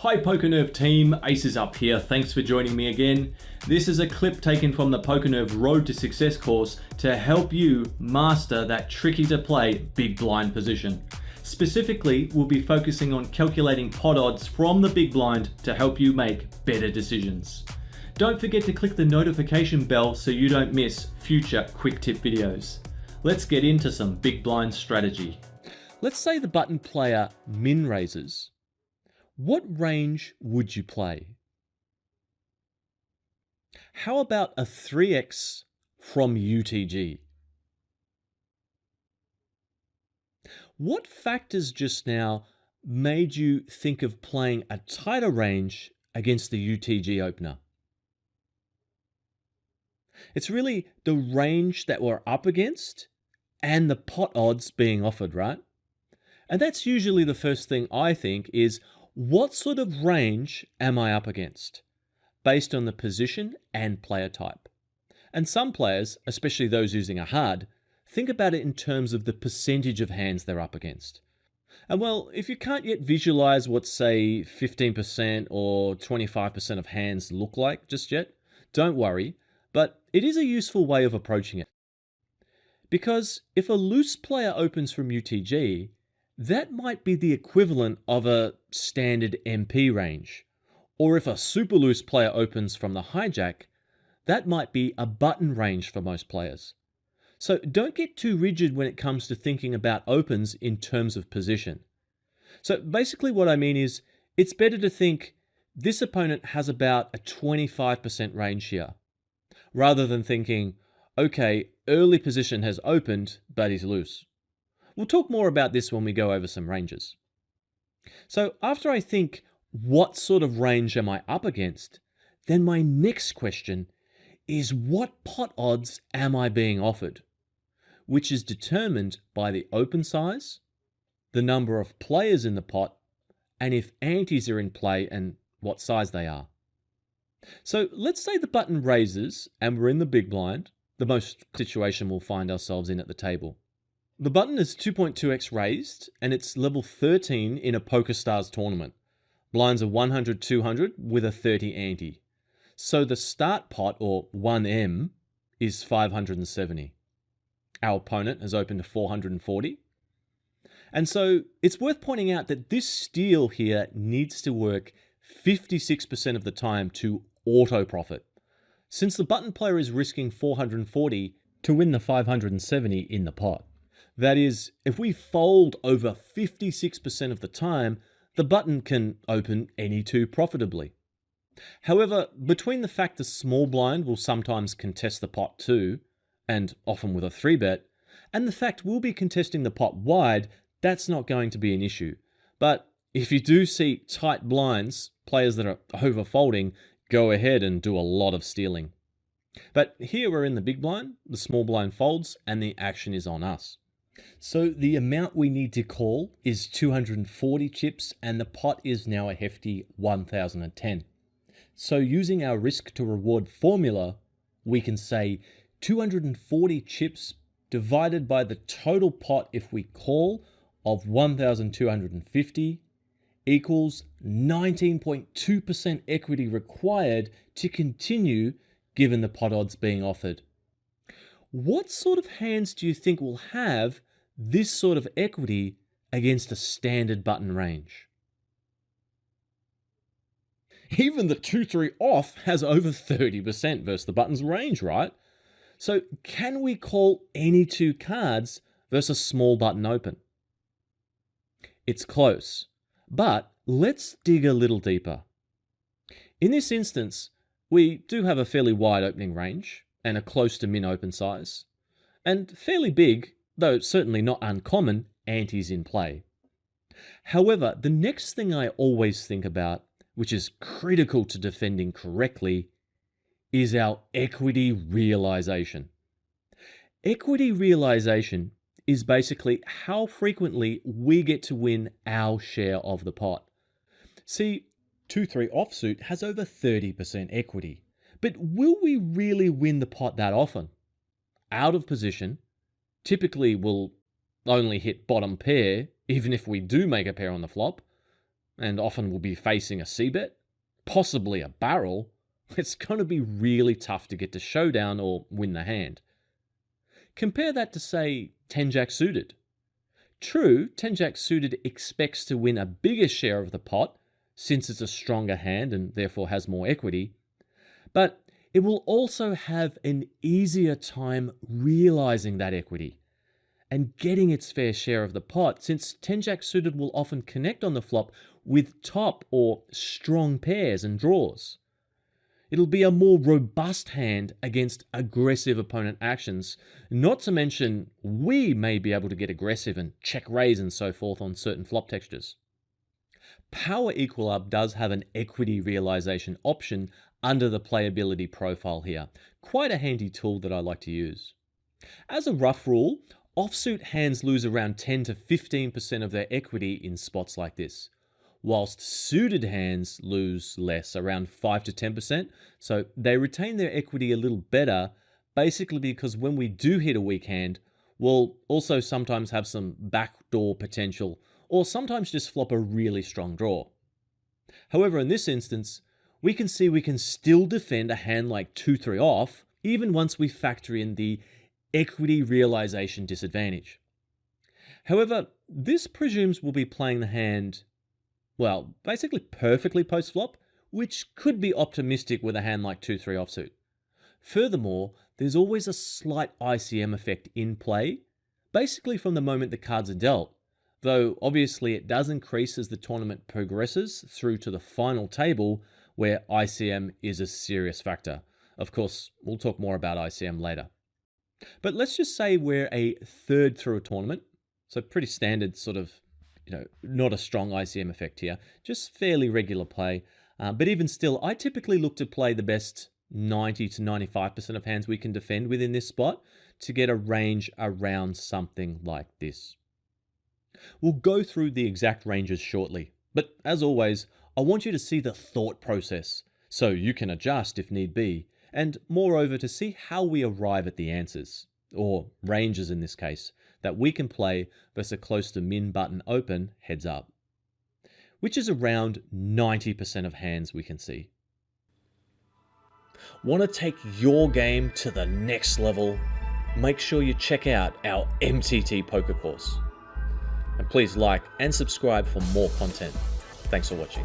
Hi PokerNerve team, Aces up here, thanks for joining me again. This is a clip taken from the PokerNerve Road to Success course to help you master that tricky to play big blind position. Specifically, we'll be focusing on calculating pot odds from the big blind to help you make better decisions. Don't forget to click the notification bell so you don't miss future quick tip videos. Let's get into some big blind strategy. Let's say the button player min raises. What range would you play? How about a 3x from UTG? What factors just now made you think of playing a tighter range against the UTG opener? It's really the range that we're up against and the pot odds being offered, right? And that's usually the first thing I think is, what sort of range am I up against? Based on the position and player type. And some players, especially those using a hard, think about it in terms of the percentage of hands they're up against. And well, if you can't yet visualize what, say, 15% or 25% of hands look like just yet, don't worry, but it is a useful way of approaching it. Because if a loose player opens from UTG, that might be the equivalent of a standard MP range. Or if a super loose player opens from the hijack, that might be a button range for most players. So don't get too rigid when it comes to thinking about opens in terms of position. So basically what I mean is, it's better to think this opponent has about a 25% range here, rather than thinking, okay, early position has opened, but he's loose. We'll talk more about this when we go over some ranges. So after I think, what sort of range am I up against? Then my next question is, what pot odds am I being offered? Which is determined by the open size, the number of players in the pot, and if antes are in play and what size they are. So let's say the button raises and we're in the big blind, the most situation we'll find ourselves in at the table. The button is 2.2x raised, and it's level 13 in a PokerStars tournament. Blinds are 100, 200 with a 30 ante. So the start pot, or 1M, is 570. Our opponent has opened to 440. And so it's worth pointing out that this steal here needs to work 56% of the time to auto profit, since the button player is risking 440 to win the 570 in the pot. That is, if we fold over 56% of the time, the button can open any two profitably. However, between the fact the small blind will sometimes contest the pot too, and often with a 3-bet, and the fact we'll be contesting the pot wide, that's not going to be an issue. But if you do see tight blinds, players that are overfolding, go ahead and do a lot of stealing. But here we're in the big blind, the small blind folds, and the action is on us. So the amount we need to call is 240 chips, and the pot is now a hefty 1010. So using our risk to reward formula, we can say 240 chips divided by the total pot if we call of 1250 equals 19.2% equity required to continue given the pot odds being offered. What sort of hands do you think will have this sort of equity against a standard button range? Even the 2-3 off has over 30% versus the button's range, right? So can we call any two cards versus a small button open? It's close, but let's dig a little deeper. In this instance, we do have a fairly wide opening range and a close to min open size, and fairly big, though certainly not uncommon, antes in play. However, the next thing I always think about, which is critical to defending correctly, is our equity realization. Equity realization is basically how frequently we get to win our share of the pot. See, 2-3 offsuit has over 30% equity. But will we really win the pot that often? Out of position, typically we'll only hit bottom pair, even if we do make a pair on the flop. and often will be facing a c-bet, possibly a barrel, it's going to be really tough to get to showdown or win the hand. Compare that to, say, 10-jack suited. True, 10-jack suited expects to win a bigger share of the pot since it's a stronger hand and therefore has more equity, but it will also have an easier time realizing that equity and getting its fair share of the pot, since 10-jack suited will often connect on the flop with top or strong pairs and draws. It'll be a more robust hand against aggressive opponent actions, not to mention we may be able to get aggressive and check raise and so forth on certain flop textures. Power Equal Up does have an equity realization option under the playability profile here. Quite a handy tool that I like to use. As a rough rule, offsuit hands lose around 10 to 15% of their equity in spots like this, whilst suited hands lose less, around 5 to 10%. So they retain their equity a little better, basically because when we do hit a weak hand, we'll also sometimes have some backdoor potential, or sometimes just flop a really strong draw. However, in this instance, we can see we can still defend a hand like 2-3 off, even once we factor in the equity realization disadvantage. However, this presumes we'll be playing the hand, well, basically perfectly post-flop, which could be optimistic with a hand like 2-3 offsuit. Furthermore, there's always a slight ICM effect in play, basically from the moment the cards are dealt, though obviously it does increase as the tournament progresses through to the final table, where ICM is a serious factor. Of course, we'll talk more about ICM later. But let's just say we're a third through a tournament, so pretty standard sort of, not a strong ICM effect here, just fairly regular play. But even still, I typically look to play the best 90 to 95% of hands we can defend within this spot to get a range around something like this. We'll go through the exact ranges shortly, but as always, I want you to see the thought process so you can adjust if need be, and moreover to see how we arrive at the answers, or ranges in this case, that we can play versus a close to min button open heads up, which is around 90% of hands we can see. Want to take your game to the next level? Make sure you check out our MTT poker course. And please like and subscribe for more content. Thanks for watching.